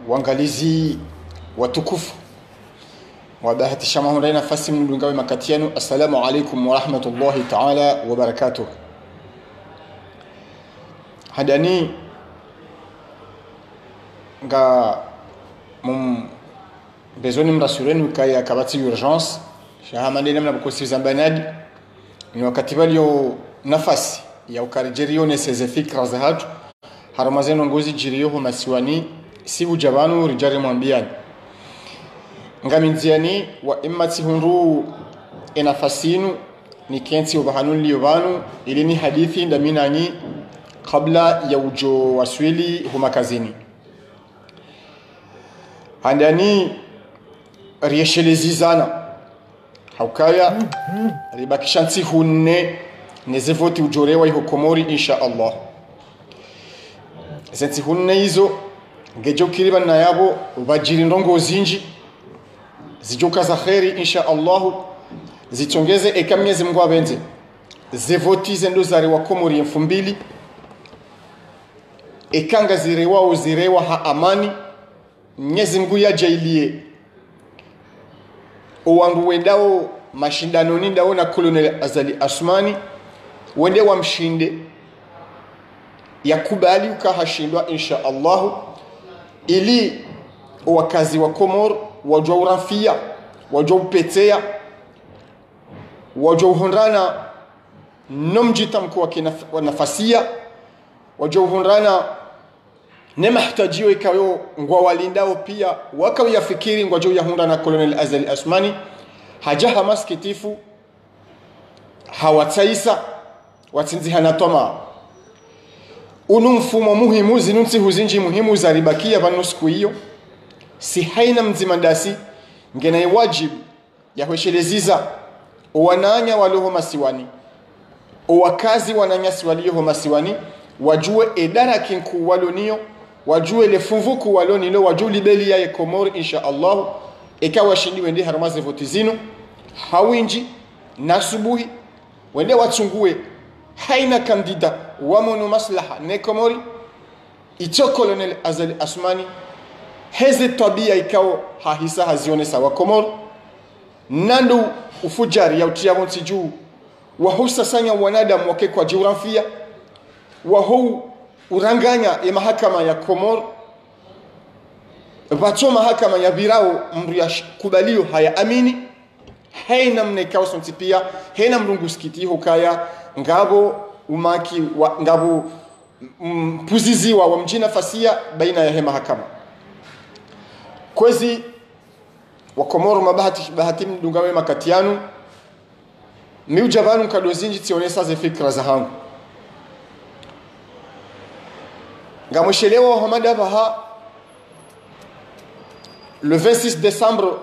Waangalizi watukufu wabahatisha mahonda nafasi mndungawe makati yenu. Assalamu alaikum wa rahmatullahi ta'ala wa barakatuh. Hadani nga bezoni mrasurenu kaya kabati urgence shahamani namna bukosi zambanadi ni wakati walio nafasi ya ukarijerio neseze fikra za hatu haramazeno ngozi jiriyo masiwani si ujabanu rijari mwambiani ngaminziani wa immati hunru enafasinu ni kenti ubahanun liyobanu ili ni hadithi ndaminani kabla ya ujo waswili humakazini handani rieshelezi zana haukaya ribakishanti hunne nezevoti ujorewa iho Komori insha Allah. Zenti hunne hizo ngejo kiriba na yabo ubajiri ndongo zinji zijoka za kheri insha Allah zitongeze ekamyezi Mungu abenze zevoti zendo zari wa Komori 2000 ekanga zirewa ha amani Mwenyezi Mungu yajailie owandu wendao mashindano ni ndao na Colonel Azali Asmani wende wamshinde yakubali ukahashindwa insha Allah ili wakazi wa Komor wajua urafia wajua upetea wajua uhondrana nomjita mkuu wa nafasia wajua uhondrana ne mahtajio ikayo ngwa walindao pia wakawa yafikiri ngwa juu ya hunda na Colonel Azali Asmani hajaha maskitifu hawataisa watinzi hanatoma unu mfumo muhimu zinunti huzinji muhimu za ribakia vano siku hiyo si haina mzimandasi ngena iwajibu ya hwesheleziza uwananya waloho masiwani uwakazi wananyasi waliyoho masiwani wajue edara kinku waloniyo wajue lefunvuku walonilo wajue libeli ya Komori insha Allah ikawa shindi wende haramaze voti zinu hawinji nasubuhi wende watungue haina kandida wamono maslaha ne Komori ito Colonel Azali Asmani heze tabia ikao hahisa hazione sawa Komori nandu ufujari ya utia wonti juu wahusa sanya wanadamu wake kwa jiurafia wahu uranganya ya mahakama ya Komor bato mahakama ya birao mru ya kubalio haya amini haina mnekao sontipia haina mrungu skiti hukaya ngabo umaki wa ngabo puziziwa wa mjina fasia baina ya mahakama kwezi wa Komoro bahati mdungawe makatianu miujabanu kadozinji tionesa ze fikra za hangu ngamoshelewa Hamada Baha le 26 décembre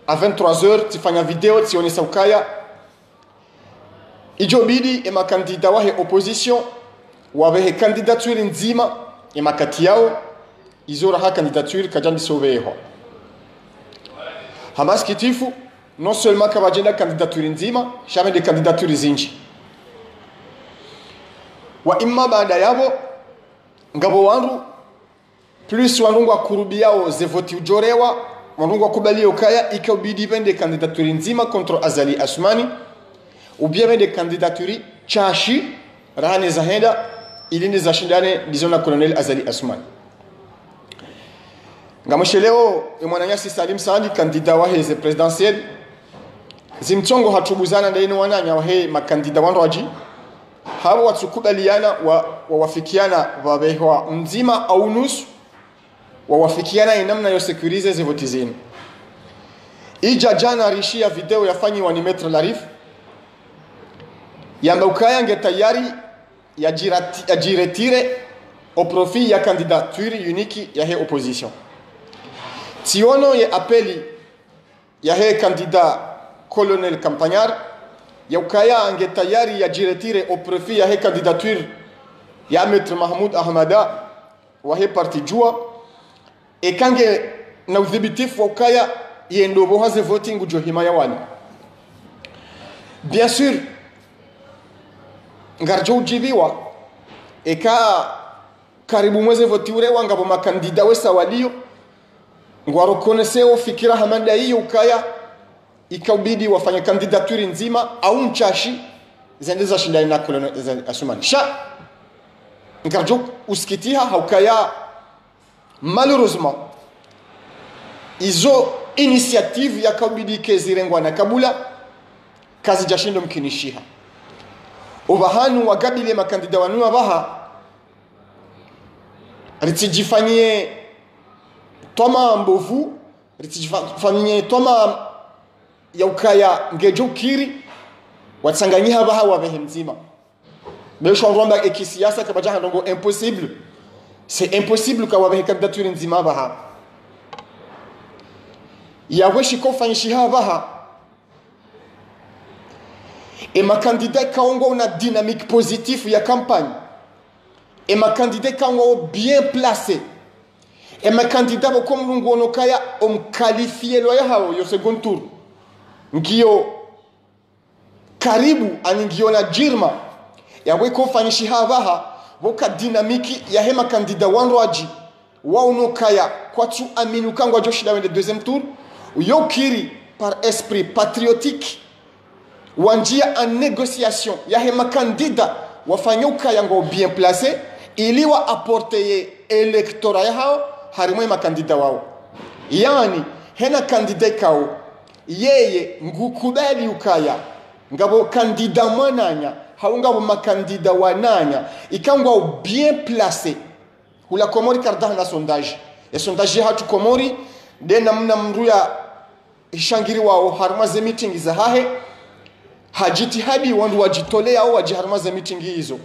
à 23h tifanya video tionesa ukaya ijobidi ema kandida wahe opposition wabehe candidature nzima ema kati yao izora ha candidature kajandi soveho Hamas kitifu non seulement kabajenda candidature nzima jamais de candidature zinji wa imma baada yabo ngabo wandu plus wandu wakurubiao zevoti ujorewa wandu wakubali ukaya ikabidi vende candidature nzima contre Azali Asmani ou bien vende candidature chashi rane zahenda ili ni zashindane dizona Colonel Azali Asmani ngamosheleo mwananyasi Salim Saadi kandida wa heze presidentiel zimtongo hatubuzana ndaino wananya wa he makandida wandu waji hawa watukubaliana wawafikiana wabewa mzima au nusu wawafikiana inamna yo securize ze voti zenu ija jana rishia video yafanyi wanimetre larif yamba ukaya nge tayari ya jiretire au profit ya candidature unique ya he opposition tiono ye apeli ya he candidat Colonel Campagnard ya ukaya ange tayari ya jiretire au profit ya he candidature ya Maître Mahmoud Ahmada wa he parti jua ekange na udhibitifu wa ukaya yendobo haze voting ujo himaya wani bien sûr ngarjo ujibiwa eka karibu mweze votiure wanga bo makandida wesa walio ngwarokoneseo fikira hamanda hiyo ukaya ikabidi wafanye kandidaturi nzima au mchashi zendeza shindani na koloni asumani sha ngarjo uskitiha haukaya malheureusement izo initiative ya kabidi kezirengwa na kabula kazi jashindo mkinishiha ubahanu wagabile makandida wanu abaha ritijifanyie toma mbovu ritijifanyie toma ya ukaya ngejo kiri watsanganyiha baha wabehe mzima besho ndomba ekisiasa kabaja ndongo impossible c'est impossible ka wabehe kandidature nzima baha yaweshi kofanyishiha baha et ma candidat kaongo una dynamique positive ya campagne et ma candidat kaongo bien placé et ma candidat ko mlungu onokaya qualifié lo ya hao yo second tour ngio karibu aningiona jirma ya weko fanyishi habaha boka dynamique ya hema candidat wanroaji wa onokaya kwa tu aminu kangwa joshida wende deuxième tour yo kiri par esprit patriotique wanjia en négociation ya hema candidat wafanyuka yango bien placé ili wa apporter électorat ya hao harimo hema candidat wao yani hena candidat kao yeye ngukubali ukaya ngabo candidat mwananya haungabo makandida wananya ikangwa bien placé hula komori kardah na sondage ya sondage hatu komori dena mna mruya ishangiri wao harmaze meeting za hahe hajitihadi wandu wajitolea au wajiharmaza meeting hizo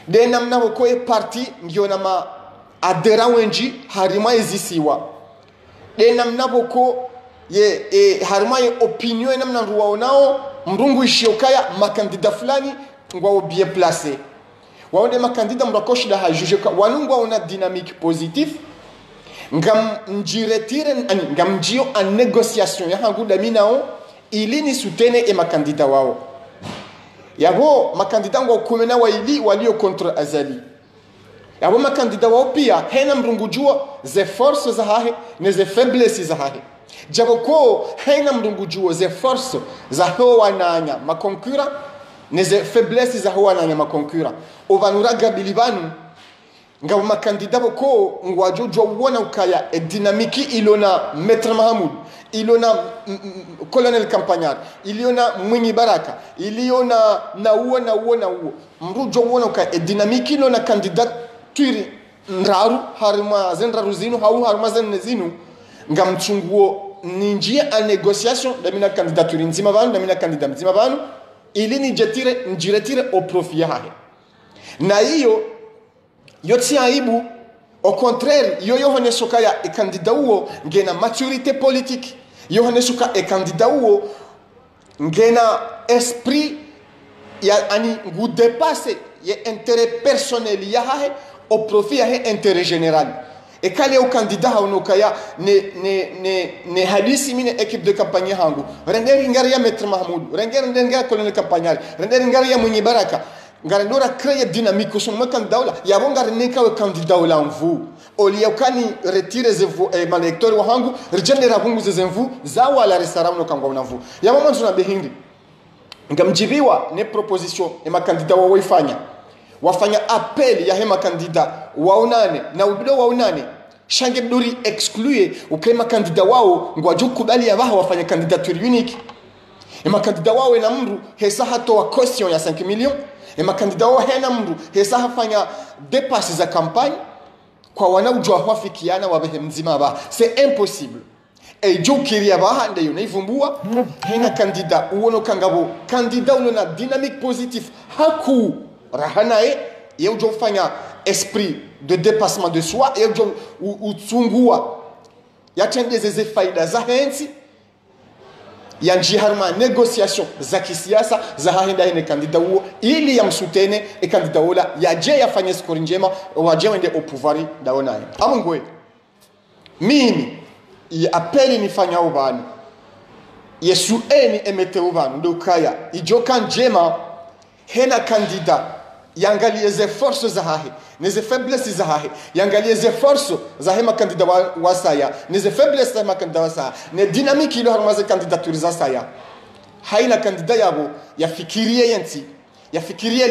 dena mna koe parti ngiona ma adera wenji harima ezisiwa dena mna ko ye harima ye opinion namna ruwao nao mrungu ishiokaya makandida fulani ngwao bien placé waonde makandida mrakoshida hajuge wanungwa ona dynamique positive ngam njiretire ngam njio en négociation ya hangu daminao ili ni soutene e makandida wao yabo makandida ngo kumena wa ili walio contre azali yabo makandida wao pia hena mrungujua ze forces za hahe ne ze faiblesses za hahe jabo ko hena mrungujua ze forces za ho wananya makonkura ne ze faiblesses za ho wananya makonkura ovanura gabilibanu ngabo makandida boko ngwajojo wona ukaya e dynamique ilona maître Mahamoud ilona colonel Campagnard iliona Mwinyi Baraka iliona na uo mrujo wona ukaya e dynamique ilona candidature nraru harima zenraru zinu hau harima zenu ngamchunguo ninjia a négociation damina candidature nzima banu damina candidat nzima banu ili njiretire au profit yahe na hiyo yoti aibu au contraire yo honesoka ya candidat uo ngena maturité politique yo honesoka candidat uo ngena esprit ya ani ngu dépasser ya intérêt personnel ya hahe au profit ya intérêt général et kale au candidat honoka ya ne hadisi mine équipe de campagne hangu renderi ngari ya maître Mahmoud renderi ngari colonel Campagnard renderi ngari ya Mwinyi Baraka ngarandora créer dynamique sur mon candidat ya bonga reneka we candidat la mvu oliakani retire ze ma lecteur wa hangu regenera bungu ze mvu zawa la restaurant no kangwa na mvu ya mama tuna behingi ngamjibiwa ne proposition e ma candidat wa wafanya appel ya hema candidat waonane na ubido waonane shange bduri exclure ukema candidat wao ngwaju kubali ya baha wafanya candidature unique e ma candidat wao na mru hesa hato wa caution ya 5 millions et ma candidat wa hena mru hesa hafanya dépasse za campagne kwa wanaujua wafikiana wabehe mzima ba c'est impossible et jokiria ba hande yo naivumbua hena candidat uono kangabo candidat uno na dynamique positive haku rahanae yejo fanya esprit de dépassement de soi yejo utsungua yatendeze faida za hensi ya njiharma négociation za kisiasa za hahenda hene kandida huo ili ya msutene e kandida ola ya je ya fanye skori njema waje wende au pouvoir daonaye amungwe mimi ya apeli nifanya ubani yesu eni emete ubani ndo kaya ijoka njema hena kandida yangalie ze force za hahe neze faiblesse za hahe yangalie ze force za hema kandida wa saya neze faiblesse za hema kandida wa saya ne dynamique ile harmaze candidature za saya haina kandida yabo yafikirie yanti yafikirie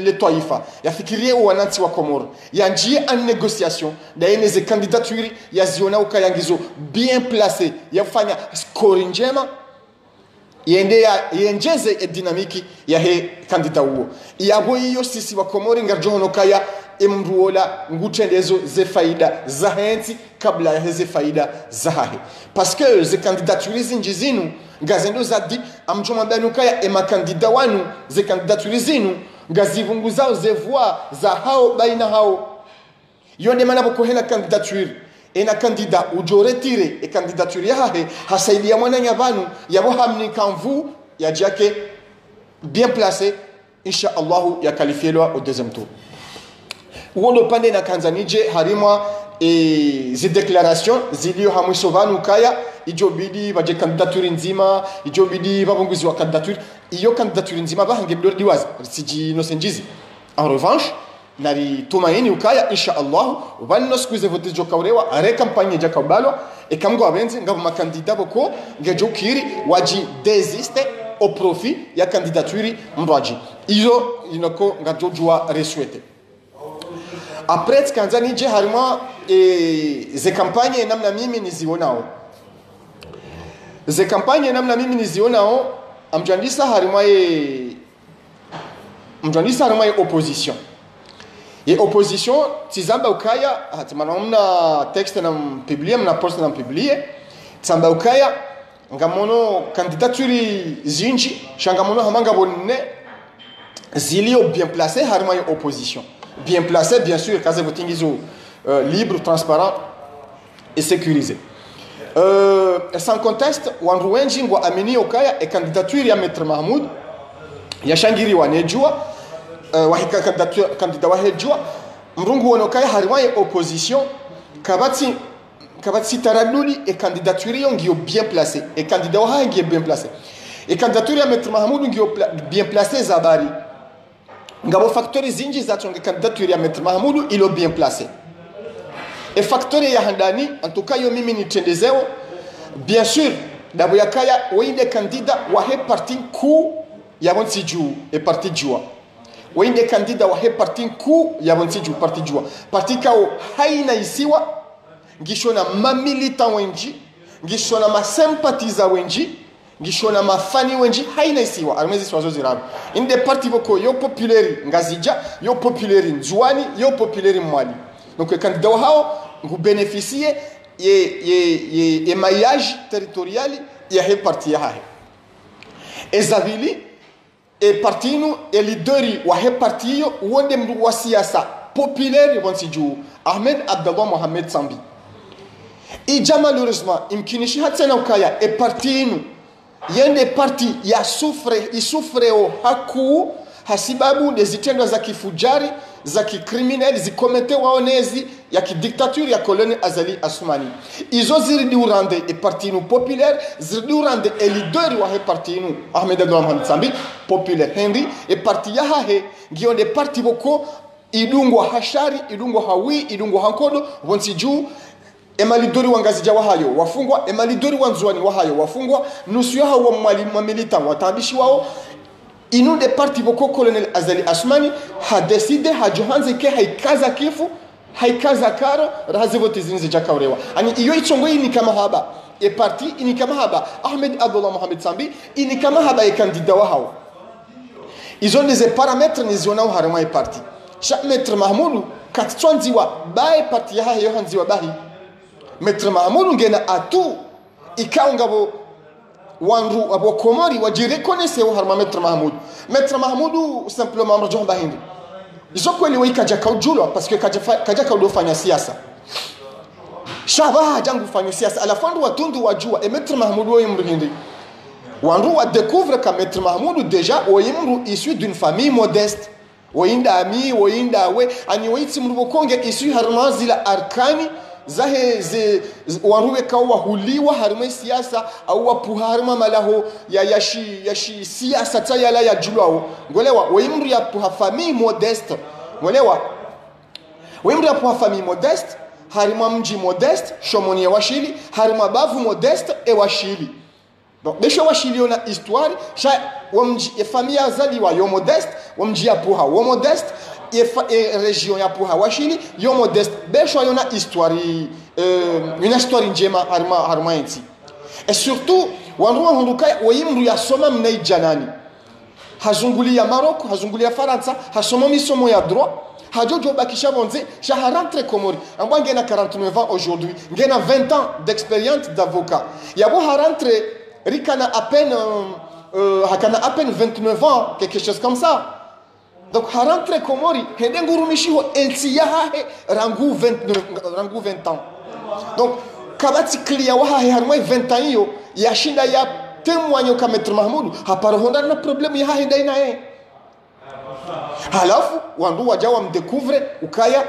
le taifa yafikirie wananchi wa Komoro yanjie en négociation da neze candidature yaziona ukayangizo bien placé yafanya scoring njema yenjeze dinamiki ya he kandida huo yabo hiyo sisi wa Komori ngarjohono kaya emruola ngutendezo ze faida za henti kabla ya ze faida za hahe parce que ze candidature zinjizinu ngazendo zadi amjoma banu kaya ema kandida wanu ze candidature zinu ngazivungu zao ze voix za hao baina hao yonde manabo kohela candidature ena kandida ujoretire e candidature yahe hasaidia mwananya banu yabo hamni kanvu ya jake bien placé insha Allah ya qualifielwa au deuxième tour uondo pande na kanzanije harimwa zi declaration zilio hamwisovanu kaya ijobidi baje candidature nzima ijobidi babunguzi wa candidature iyo candidature nzima bahange blor diwaza siji no senjizi en revanche nari tumaini ukaya insha Allah vanno skuze vote jokawrewa are campagne jakabalo e kamgo abenzi ngabo makandida boko ngejokiri waji desiste au profit ya candidature mbaji iyo inoko ngajojua reswete après kanzani je harima ze campagne namna mimi nizionao ze campagne namna mimi nizionao amjandisa harima opposition et opposition tizamba ukaya hatimana texte na publier na post na publier tizamba ukaya ngamono candidature zinji shangamono hamanga bonne zilio bien placé harima opposition bien placé bien sûr kaze votingizo libre transparent et sécurisé sans conteste wanruwenji ngwa amini okaya e candidature ya Maître Mahmoud ya shangiri wanejua wahika kandida wahejua mrungu wonokaya hariwaye opposition kabati taraduli e candidature yo ngio bien placé e candidat wa ngio bien placé e candidature ya Maître Mahmoud ngio bien placé zabari ngabo factori zinji za tonge candidature ya Maître Mahmoud ilo bien placé e factori ya handani en tout cas yo mimi nitendezeo bien sûr dabo yakaya winde candidat wa he parti ku ya bonsi juu e parti jua wende kandida wa he parti ku ya bonsi parti jua parti kao haina isiwa ngishona mamilita wenji ngishona masympathiza wenji ngishona mafani wenji haina isiwa armezi swazo zirabu inde parti boko yo populaire ngazija yo populaire nzuani yo populaire mwali donc kandida wa hao ngu bénéficier ye maillage territorial ya he parti ya hae ezavili e partinu e lideri wa he partiyo wonde mdu wa siasa populaire bonsi juu Ahmed Abdallah Mohamed Sambi ija malheureusement imkinishi hatsena ukaya e partinu yende parti ya isufre o haku hasibabu nezitendo za kifujari za kikriminali zikomete waonezi ya kidiktature ya koloni Azali Asumani izo ziridi urande e partinu populaire ziridi urande e lideri wa he partinu Ahmed Abdallah Mohamed Sambi populaire Henry e parti ya hahe ngionde parti boko idungwa hashari idungwa hawi idungwa hankodo bonsi juu emalidori wangazija wahayo wafungwa emalidori wanzuani wahayo wafungwa nusu ya hawa mwalimu militant watabishi wao inu de parti boko colonel Azali Asumani ha decide ha johanze ke haikaza kifu haikaza karo rahazi vote zinze jakaurewa ani iyo ichongo ini kama haba e parti ini kama haba Ahmed Abdallah Mohamed Sambi ini kama haba e kandida wa hao izo neze parametre niziona uharema e parti cha Maître Mahmoud katitwanziwa bae parti ya hayo hanziwa bahi Maître Mahmoud ngena atu ikaungabo wanru abo Komori wajire konese wa harma Maître Mahmoud simplement marjo bahindi izo kweli wika jakaujulo parce que kaja kaudo fanya siasa shaba jangu fanya siasa alafandu watundu wajua e Maître Mahmoud wo yimrindi wanru wa découvre que Maître Mahmoud déjà o yimru issu d'une famille modeste woyinda ami woyinda we ani woyitsi mrubo konge issu harma zila arkani zahe wanruwe kawa huliwa harma siasa au wapuha harma malaho yashi siasa tayala ya julao ngolewa waimru ya puha famille modeste ngolewa waimru ya puha famille modeste harma mji modeste shomoni ya washili harma bavu modeste e washili donc besho washili ona histoire sha wamji e famille azaliwa yo modeste wamji ya puha wo modeste et région ya puha washili yo modeste besho yona histoire une histoire njema harma enti et surtout wanruwa hunduka wayimru ya soma mnai janani hazunguli ya Maroc hazunguli ya Faransa hasoma misomo ya droit hajojo bakisha bonze sha rentre Comori ambwa ngena 49 ans aujourd'hui ngena 20 ans d'expérience d'avocat yabo rentre rikana à peine 29 ans quelque chose comme ça. Donc rentre Comori hendengurumishiho elsi yahahe rangu 20 ans. Donc kabati clia wahahe harmai 20 ans yo yashinda ya témoigno ka Maître Mahmoud haparo honda na problème yahahe ndaina halafu wandu wajawa mdécouvre ukaya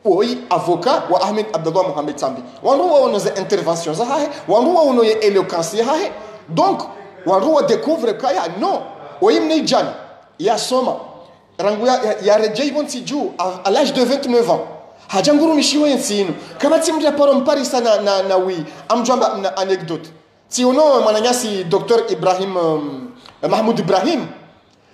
oi avocat wa Ahmed Abdallah Mohamed Sambi wandu waonoze intervention za hahe wandu waonoye éloquence yahahe donc wandu wa découvre kaya non oi mnejana ya soma rangu ya rejei bonti juu à l'âge de 29 ans hajanguru mishiwe nsinu kama timu ya paro mpari sana na wi amjamba na anecdote si ono mwananyasi Dr Ibrahim Mahmoud Ibrahim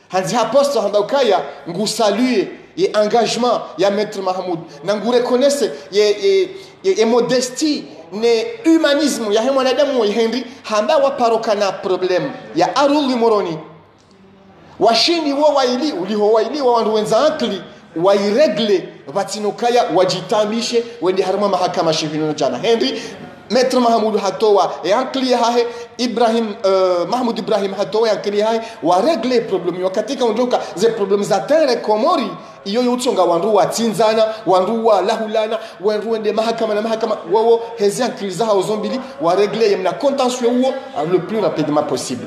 hanzi haposto handaukaya ngu saluer et engagement ya Maître Mahmoud na ngu reconnaisse ye modestie ne humanisme ya mwanadamu wa Henry hamba wa parokana problem ya aruli moroni washini wo waili uliho waili wa wandu wenza akli wairegle vatinokaya wajitamishe wende harma mahakama shivino jana Henry Maître Mahmoud hatowa yankli hahe Ibrahim Mahmoud Ibrahim hatowa yankli hahe wa regle problemi wakatika unjoka ze problemi za terre Komori iyo yutsonga wandu wa tinzana wandu wa lahulana wandu wende mahakama na mahakama wowo hezi yankli za haozombili wa regle yemna contentieux uo le plus rapidement possible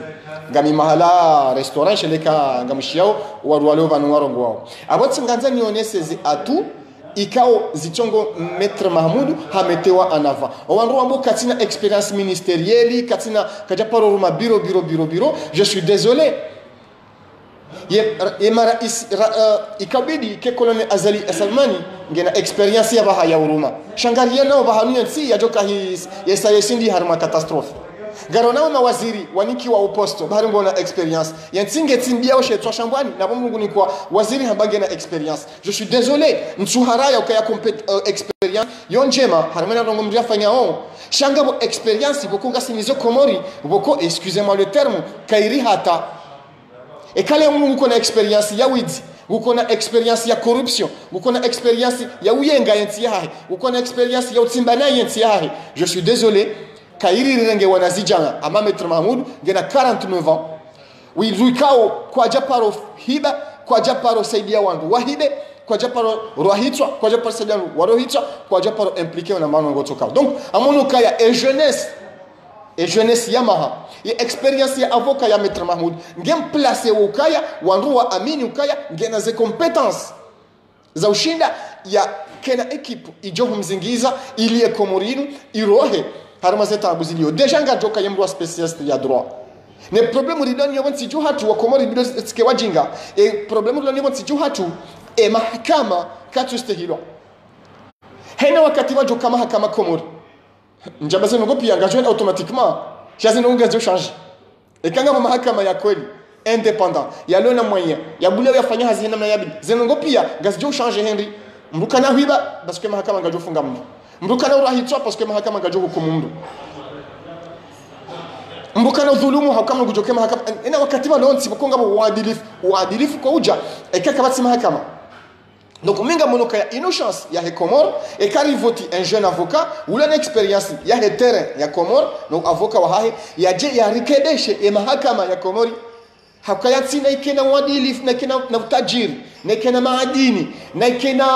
ngami mahala restaurant sheleka ngamushiao waruwalo vanuwarongo wao abotsi nganza nionese zi atu ikao zichongo Maître Mahmoud hametewa en avant wandu wambo katina expérience ministérielle katina kajaparo ruma bureau je suis désolé mara ikabidi ke colonel Azali Salmani ngena expérience ya baha ya uruma shangaria nao bahanu yansi ya joka his yesa yesindi harma catastrophe garona na waziri waniki wa uposto bari mbona experience yantinge timbia oshe twa shambwani na mungu ni kwa waziri habange na experience je suis désolé mtsuhara ya ukaya experience yonjema harmena rongo mria fanya on shanga bo experience bokunga sinizo Komori boko excusez-moi le terme kairi hata e kale mungu kuna experience ya widi uko na experience ya corruption uko na experience ya uyenga yenti yahe uko na experience ya utimbana yenti yahe je suis désolé kairi rirenge wanazijana ama Maître Mahmoud ngena 49 ans wizuikao kwa japaro hiba kwa japaro saidia wandu wahibe kwa japaro rohitwa kwa japaro saidia warohitwa kwa japaro impliqué na mano ngotoka donc amono kaya et jeunesse yamaha et expérience ya avocat ya Maître Mahmoud ngem placer ukaya wandu wa amini ukaya ngena ze compétences za ushinda ya kena equipe ijoho mzingiza ili Komorinu irohe harma zeta abuzilio deja ngajoka yemrwa spécialiste ya droit ne problème ridoni yonsi ju hatu wa Komori bido tske wajinga e problème ridoni yonsi ju hatu e mahakama katu stehilo hena wakati wajoka mahakama Komori njabaze ngopi engagement automatiquement chazi nonga zo change e kanga mahakama ya kweli indépendant ya lona moyen ya bule yafanya hazina na yabi zenongo pia gazijo change Henry mbukana hwiba parce que mahakama ngajo funga mtu mbukana urahitwa parce que mahakama ngajo hukumu mtu mbukana dhulumu hakama kujoke mahakama ina wakati wa lonsi bokonga uadilifu kwa uja ekaka bati mahakama donc minga monoka ya innocence ya he Comore et karivoti un jeune avocat ou une expérience ya he terrain ya Comore donc avocat wa hahe ya je ya rikedeshe e mahakama ya Komori hakayati na ikena uadilifu na ikena na utajiri na ikena maadini na ikena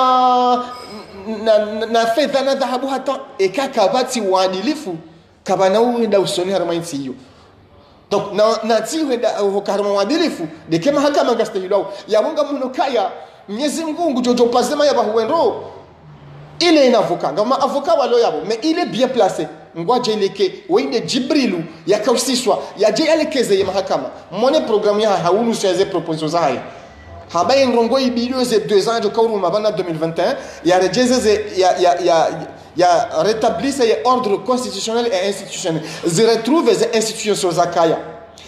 na fedha na dhahabu hata ekaka bati uadilifu kabana uenda usoni haramainsi hiyo donc na tiwe da hokarama uadilifu de kema mahakama ngastahilao ya munga munokaya Mwenyezi Mungu jojo pazema ya bahuendo il est un avocat ngama avocat walo yabo mais il est bien placé ngwaje ileke wende Jibrilu yakausiswa yaje yalekeze ya mahakama mone programme ya haulu seze propositions za haya habaye ngongo ibilio ze 2 ans de kauru mabana 2021 ya rejeze ya rétablir ces ordre constitutionnel et institutionnel ze retrouve les institutions zakaya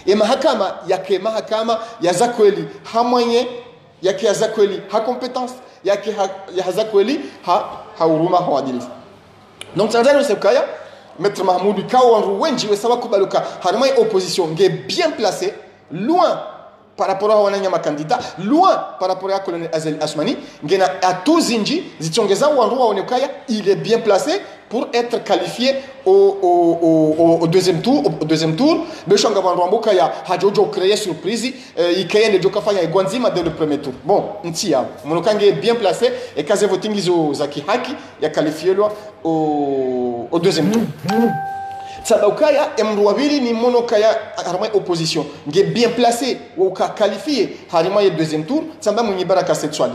et mahakama yake mahakama ya zakweli hamwenye yake ya zakweli ha compétence yake ya zakweli ha huruma hawadilifu donc Tanzania sekaya maître Mahmoud Kawanru wenji wesawa kubaluka harima opposition nge bien placé loin par rapport à wananyama candidat loin par rapport à colonel Azali Asmani ngena atuzinji zichongeza wanru waonekaya il est bien placé pour être qualifié au deuxième tour beshanga wanru amboka ya hajojo créer surprise ikayende joka fanya igwanzima dès le premier tour bon ntia monokange bien placé et kaze voting izo zaki haki ya qualifié au deuxième tour Tsabaukaya emru wabili ni monokaya harima opposition nge bien placé ou qualifié harima ye deuxième tour tsamba mwenye baraka sexuali.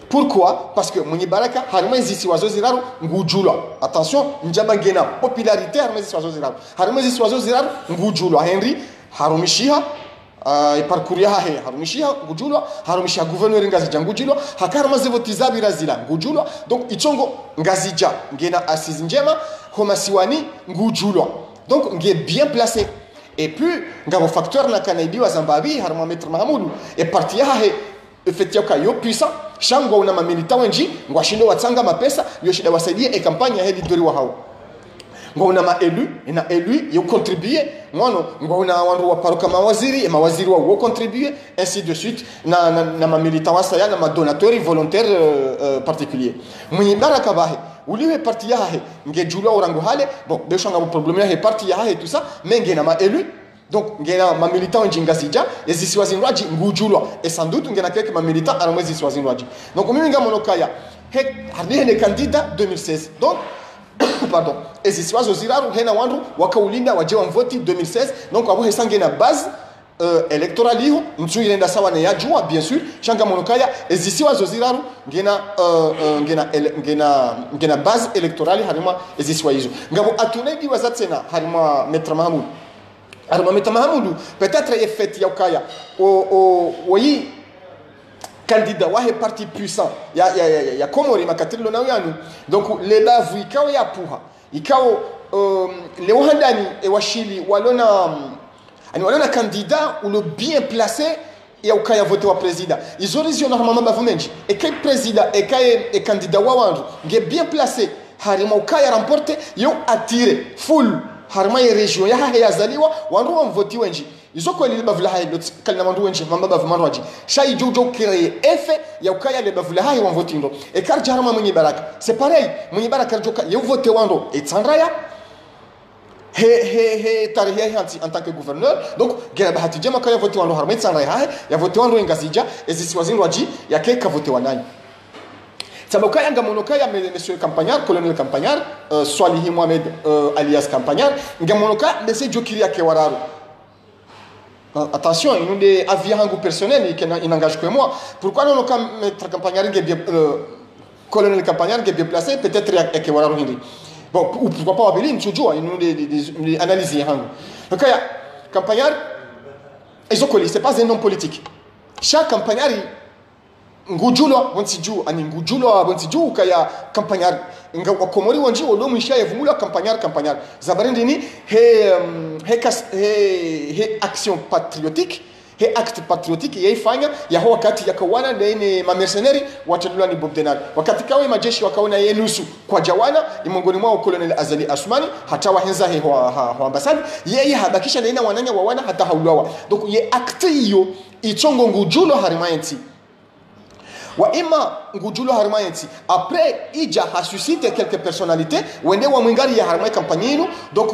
Pourquoi? Parce que mwenye baraka harima zisi wazo ziraru ngujulwa. Attention, njaba ngena popularité harima zisi wazo ziraru. Harima zisi wazo ziraru ngujulwa. Henry harumishiha parcourir hahe harumishiha ngujulwa, harumishiha gouverneur ngazija ngujulwa, hakarima zivotiza birazila ngujulwa. Donc ichongo ngazija ngena assise njema homasiwani ngujulwa. Donc nge bien placé. Et puis ngabo facteur na kanaibi wa Zambabi harima maître Mahamudu et parti hahe effectivement yo puissant shango una mamilita wenji ngwashindo watsanga mapesa yo shida wasaidie e kampanya heli dori wa hao ngona ma élu ina élu yo contribuer ngono ngona wandu wa paroka mawaziri e mawaziri wa contribuer ainsi de suite na mamilita wasaya na madonatori volontaire particulier mwenye baraka bahe uliwe parti yahe ngejulwa orango hale bon beshanga problème yahe parti yahe tout ça mais ngena ma élu. Donc, il y a des militants qui sont et si soit zinwaji ngujulwa et sans doute il y a quelques militants à la soit zinwaji. Donc, on a monokaya des candidats 2016. Donc, pardon. Et si soit ziraru hena wandu wakaulinda waje wamvoti 2016. Donc, abo hesanga na base électorale hiyo mtu inaenda sawa na yajua bien sûr shanga monokaya et si soit ziraru ngena base électorale harima et si soit hizo. Ngabo atunedi wazatsena harima maître Mahamoud Armameta Mahamudu peut-être est fait yakaya oui candidat wahe parti puissant ya komori makatilo na yanu donc les bavu ikao ya puha ikao le wahandani e washili walona candidat ou le bien placé ya ukaya voter wa président ils ont normalement bavumenji et quel président et candidat wa wandu nge bien placé harima ukaya remporter yo attirer full harma ya region ya hahe yazaliwa wandu wamvoti wenji izo kwa ile bavula hahe kalina wandu wenji mamba bavu marwaji shai jojo créer effet ya ukaya le bavula hahe wamvoti ndo e karja harma mwenye baraka c'est pareil mwenye baraka joka yo vote wando et sandraya tarihi hanti en tant que gouverneur donc gera bahati jema kaya vote wando harma et sandraya hahe ya vote wando ngazija ezisi wazinwaji ya keka vote wanani. Tabokaya ngamonokaya monsieur Campagnard colonel Campagnard Swalihi Mohamed alias Campagnard ngamonoka monsieur Jokiri yake wararu attention il nous des avis hangu personnel il n'engage que moi pourquoi non ka maître Campagnard bien colonel Campagnard bien placé peut-être yake wararu hindi bon ou pourquoi pas Abeli Ntujua il nous des analyses hangu donc Campagnard ezokoli c'est pas un homme politique chaque Campagnard ngujulwa wonsiju ani ngujulwa wonsiju kaya Campagnard nga wakomori wanji wodo mwisha yevumula Campagnard zabarindi ni he action patriotique he acte patriotique yaifanya ya wakati yakawana ndene ma mercenaires watadula ni Bob Denard wakati kawe majeshi wakaona yeye nusu kwa jawana imongoni mwao colonel Azali Asmani hata wahenza he wa ambassade yeye habakisha ndena wananya wawana hata haulawa donc ye acte hiyo ichongo ngujulo harimayensi wa ima ngujulo harimayensi après ija a suscité quelques personnalités wende wa mwingari ya harimay campagne donc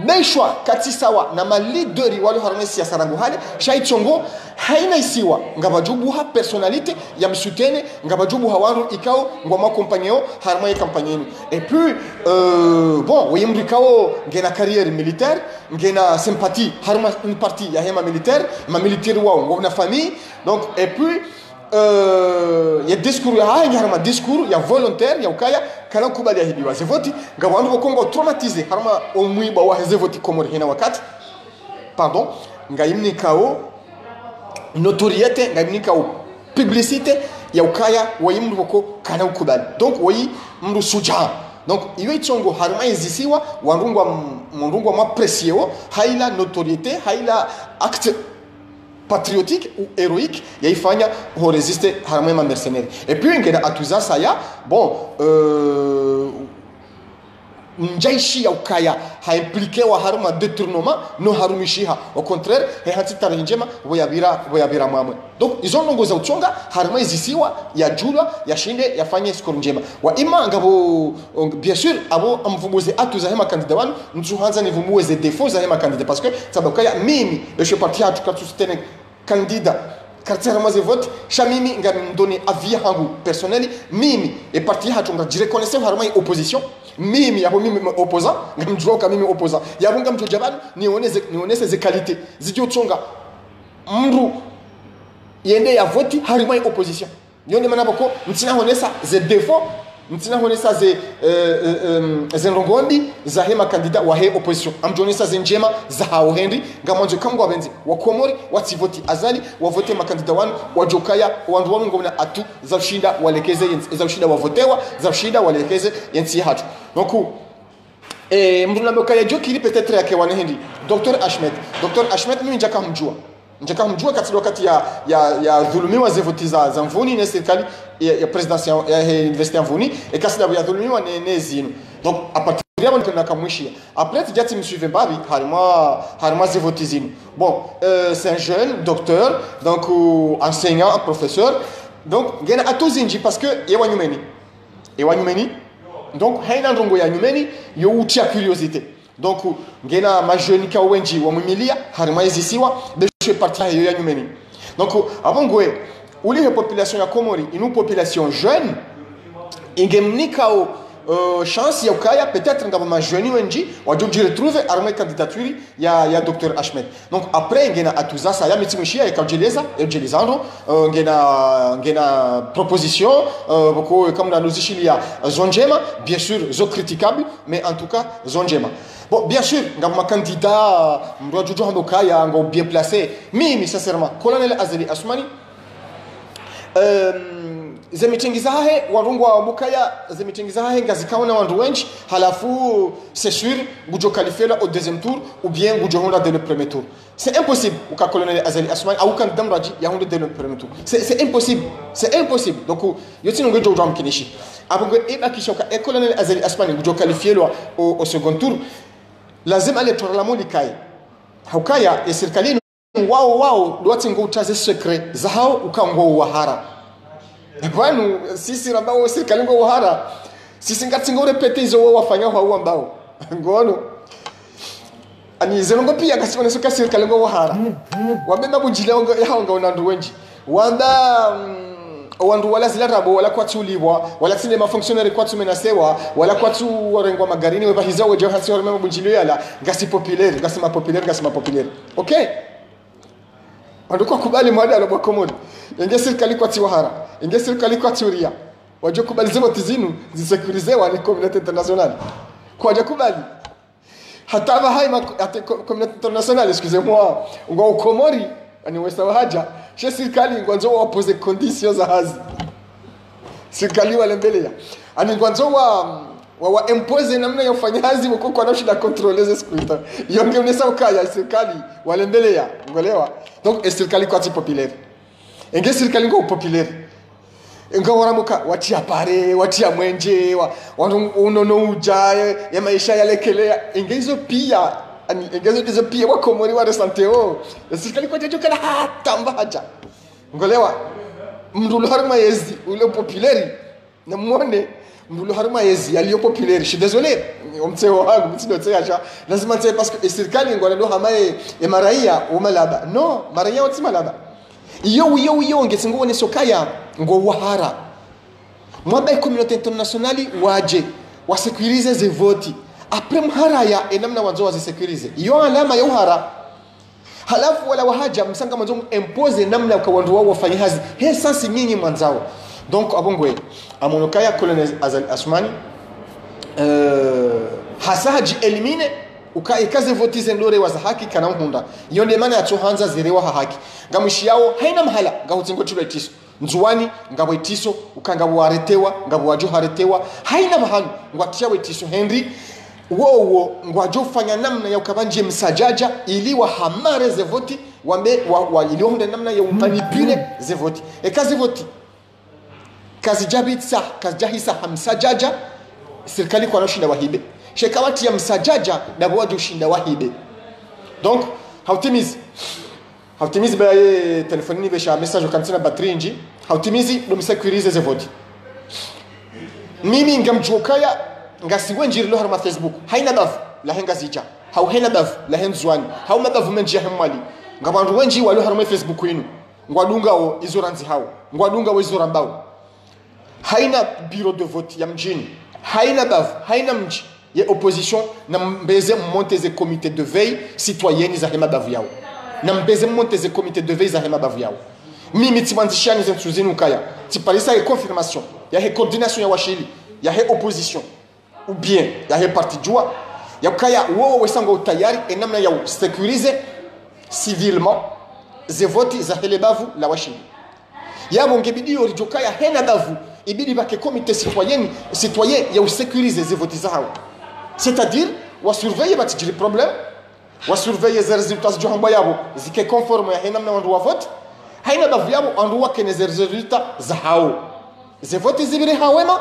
Naishwa kati sawa na ma leaderi wale harmesi ya sarangu hale shaichongo haina isiwa ngabajubuha personnalité ya msutene ngabajubuha wanru ikao ngoma kompanyeo harmay campagne et puis bon wayimri kao ngena carrière militaire ngena sympathie harma une partie ya hema militaire ma militaire wao ngona famille donc et puis ya discours ya haya harma discours ya volontaire ya ukaya kana kubali hibiwa zevoti ngawandu bokongo traumatiser harma omwiba wa zevoti komori hina wakati pardon ngaimni kao notoriété ngaimni kao publicité ya ukaya wayimdu boko kana ukubali donc wayi mru suja donc iyo itongo harma izisiwa wandungwa mapresio haila notoriété haila acte patriotique ou héroïque yaifanya ho résister harma ma mercenaire et puis ngena atuza saya bon njaishi ya ukaya haimplike wa haruma détournement no harumishiha au contraire he hatitara njema voyabira mwamwe donc izo ndongo za utonga haruma izisiwa ya jula ya shinde yafanye skoro njema wa ima ngabo bien sûr abo amvumuze atuza hema candidat wanu ntuhanza nivumuze défauts za hema candidat parce que sabakaya mimi je parti hatu katustene candidat quartier ramaze vote chamimi ngamdoni avis hangu personnel mimi et parti hatu ngajire connaisseur haruma opposition mimi yabo mimi opposant ngamjua kama mimi opposant yabo ngamjojabani nionese ze qualité zijotsonga mru yende ya vote harima opposition yone manabako mtina honesa ze défaut mtina honesa ze ndongondi za hema candidat wa he opposition amjonesa ze njema za hao Henry ngamonje kamgwa benzi wa Komori wativoti azali wa vote makandida wanu wajokaya wandu wanu ngomna atu za ushinda walekeze za ushinda wavotewa za ushinda walekeze yensi hatu donc mtu nambokaya jokiri peut-être yake wana Henry Dr Ahmed mimi njaka mjua katika wakati ya dhulumiwa zevoti za mvuni na serikali ya presidential ya university ya mvuni et kasida ya dhulumiwa ne zinu donc à partir de là on a kamwishi après tu jati me suivre babi harima zevoti zinu bon c'est un jeune docteur donc enseignant professeur donc ngena atozinji parce que ewanyumeni donc haina ndongo ya nyumeni yo utia curiosité donc ngena majeune ka wenji wa mumilia harima izisiwa je parti ya nyumeni donc avant gwe uli la population ya Komori une population jeune ingemnika chance ya ukaya peut-être ngaba ma jeune wenji wajoji retrouver armée candidature ya Dr Ahmed donc après ngena atuza sa ya mitimishia ya kajelezando ngena proposition boko comme na nuzishilia zonjema bien sûr zo critiquable mais en tout cas zonjema. Bon, bien sûr, ngam candidat mdoa jojo handokaya ngo bien placé. Mimi sincèrement, colonel Azali Asmani zemitingizahe warungwa mukaya zemitingizahe ngazikaona wandu wengi halafu c'est sûr gujo qualifier au deuxième tour ou bien gujo honda dès le premier tour. C'est impossible au cas colonel Azali Asmani au candidat mraji ya honda dès le premier tour. C'est impossible. Donc yoti ngo jojo amkinishi. Abongo eba kishoka e colonel Azali Asmani gujo qualifier au second tour. Lazima electoral molikai haukaya ya serikali wao duati ngo utaze secret za hao ukango wahara bwana sisi ambao serikali ngo wahara sisi ngati ngo repete hizo wafanya hao ambao ngono ani zengo pia kasifanya soka serikali ngo wahara wabenda bujile yao ngo nandu wenji wanda wandu wala zilarabo wala kwa tulibwa wala sine ma fonctionnaire kwa tumenasewa wala kwa tu warengwa magarini we bahiza we johasi wa mbunjilo yala gasi populaire okay wandu kwa kubali mwada alo Komori inge serikali kwa tiwahara inge serikali kwa turia wajo kubali zemo tizinu zisekurizewa ni communauté internationale kwa wajo kubali hata ba haima communauté internationale excusez-moi ngo Komori ani wesawa haja chez serikali ngwanzo wapose conditions za hazi serikali wale mbele ya ani ngwanzo wa impose namna ya ufanyazi mko kwa nashida contrôler les scrutins yonge unesa ukaya serikali wale mbele ya ngolewa donc serikali kwa ti populaire enge serikali ngo populaire ngo waramuka watia pare watia mwenje unono ujaye ya maisha yalekelea ingezo pia ani ingezo pia wa Komori wa resanteo serikali kwa jojo kana hata mbaja ngolewa mndulo harma yezi ule populaire na muone mndulo harma yezi aliyo populaire je suis désolé omteo wangu mtindo tseacha lazima tse parce que serikali ngwana ndo hamaye ya maraia umalaba no maraia wati malaba iyo ngesingo ne sokaya ngo wahara mwaba communauté internationale waje wasekurize ze voti après mharaya enamna wanzo wazisekurize iyo alama ya uhara halafu wala wahaja msanga mwanzo impose namna kwa watu wao wafanye hazi he sasa nyinyi mwanzao donc abongwe amonokaya colonel Azali Asmani hasaji elimine ukaikaze votize ndore wa haki kana hunda iyo ndio maana yatohanza zirewa haki ngamushi yao haina mahala ngahutsingo tibetiso nzuwani ngabo itiso ukanga waretewa ngabo wajo haretewa haina mahanu ngwatia wetiso Henry wowo ngwajo fanya namna ya ukabanje msajaja ili wa hamare ze voti wambe wa ili honde namna ya manipule ze voti kazi voti kazi jabitsa kazi jahisa hamsajaja serikali kwa noshinda wahibe shekawati ya msajaja na wajo shinda wahibe donc hautimizi ba telefonini besha message ukansina battery nji hautimizi do msecurize ze voti mimi ngamjokaya ngasiwe njirilo harma Facebook haina baf la henga zija hau haina baf la henzwani hau mabavu menji ya hemwali ngabandu wenji walo harma Facebook yinu ngwadunga o izoranzi hao ngwadunga o izorambao haina bureau de vote ya mjini haina baf haina mji ya opposition na mbeze monteze comité de veille citoyenne za hema bavu yao na mbeze monteze comité de veille za hema bavu yao mimi timanzishani zentuzinu kaya tipalisa ya confirmation ya he coordination ya washili ya he opposition ou bien ya he parti jua ya kaya wo wesango tayari enamna ya sécuriser civilement ze voti za hele bavu la washili ya mongebidi orijokaya hena bavu ibidi bake comité citoyen ya sécuriser ze voti zao c'est-à-dire wa surveiller batijiri problème wa surveiller les résultats du hamba yabo zike conforme ya henamna wandu wa vote haina bavu yabo andu wa kene ze résultats za hao ze voti zibiri hawema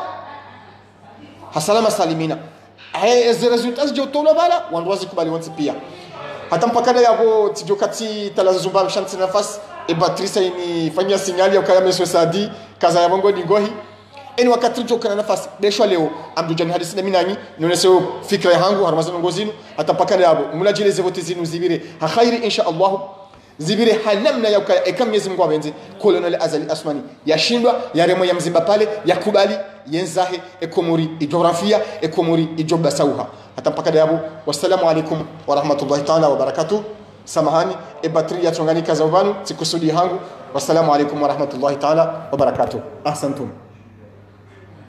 hasalama salimina ze résultats je tola bala wandu wazikubali wanti pia hata mpakana yabo tijokati talazumba mshanti nafasi e batrisa ini fanya signali ya kaya meso sadi kaza yabo ngodi ngohi eni wakati jokana nafasi besho leo amdujani hadisi na minani noneso fikra yangu harmazano ngozinu hata mpakana yabo mulajile ze voti zinu zibire ha khairi insha Allah zibire hanamna ya kaya eka Mwenyezi Mungu abenze Colonel Azali Asmani yashindwa yaremo ya mzimba pale yakubali yenzahe ekomori geografia ekomori ijoba sauha hata mpaka yabo wassalamu alaikum wa rahmatullahi ta'ala wa barakatuh samahani e batri ya tongani kaza ubanu tikusudi hangu wassalamu alaikum wa rahmatullahi ta'ala wa barakatuh ahsantum